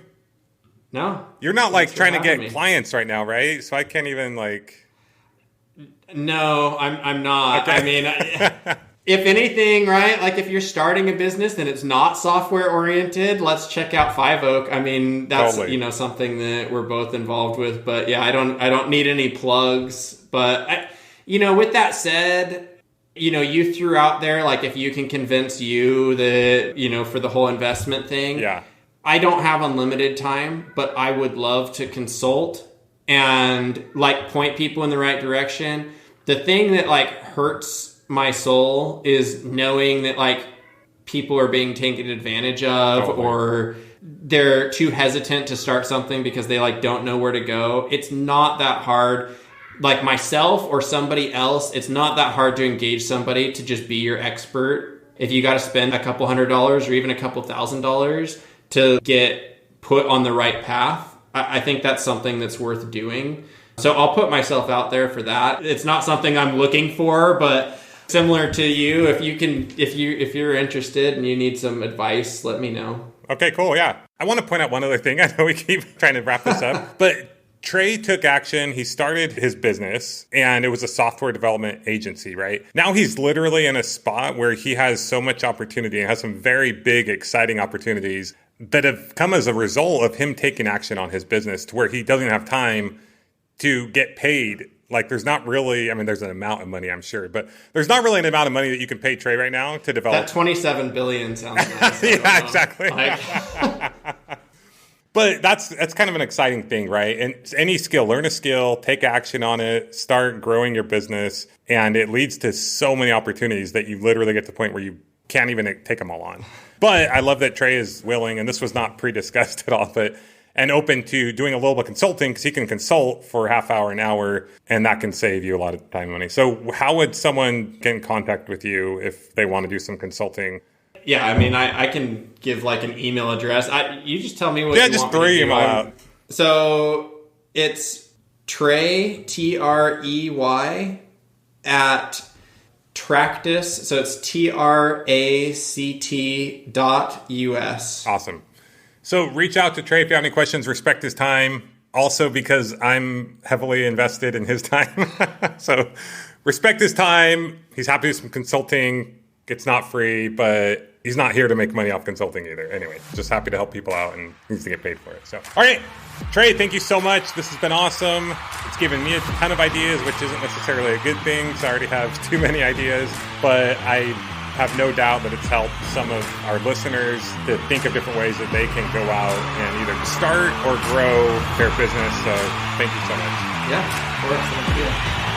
No. You're not like trying to get clients right now, right? So I can't even like. No, I'm not. Okay. I mean, if anything, right? Like if you're starting a business and it's not software oriented, let's check out Five Oak. I mean, that's totally. Something that we're both involved with. But yeah, I don't need any plugs. But with that said, you threw out there, like, if you can convince you that for the whole investment thing. Yeah. I don't have unlimited time, but I would love to consult and like point people in the right direction. The thing that like hurts my soul is knowing that like people are being taken advantage of, or they're too hesitant to start something because they like don't know where to go. It's not that hard. Like myself or somebody else, it's not that hard to engage somebody to just be your expert. If you got to spend a couple $100 or even a couple $1,000 to get put on the right path, I think that's something that's worth doing. So I'll put myself out there for that. It's not something I'm looking for, but similar to you, if you're interested and you need some advice, let me know. Okay, cool. Yeah. I want to point out one other thing. I know we keep trying to wrap this up, but Trey took action. He started his business and it was a software development agency, right? Now he's literally in a spot where he has so much opportunity and has some very big, exciting opportunities that have come as a result of him taking action on his business, to where he doesn't have time to get paid. Like there's not really, I mean, there's an amount of money, I'm sure, but there's not really an amount of money that you can pay Trey right now to develop. That $27 billion sounds nice. Yeah, exactly. But that's kind of an exciting thing, right? And any skill, learn a skill, take action on it, start growing your business. And it leads to so many opportunities that you literally get to the point where you can't even take them all on. But I love that Trey is willing, and this was not pre-discussed at all, and open to doing a little bit of consulting, because he can consult for a half hour, an hour, and that can save you a lot of time and money. So how would someone get in contact with you if they want to do some consulting? Yeah, I mean, I can give like an email address. You just tell me what you want. Yeah, just throw your email out. So it's Trey, Trey, at Tractus. So it's TRACT.US. Awesome. So reach out to Trey if you have any questions. Respect his time. Also, because I'm heavily invested in his time. So respect his time. He's happy to do some consulting. It's not free, but he's not here to make money off consulting either. Anyway, just happy to help people out and needs to get paid for it. So, all right, Trey, thank you so much. This has been awesome. It's given me a ton of ideas, which isn't necessarily a good thing, because I already have too many ideas, but I have no doubt that it's helped some of our listeners to think of different ways that they can go out and either start or grow their business. So thank you so much. Yeah, of course. Thank you.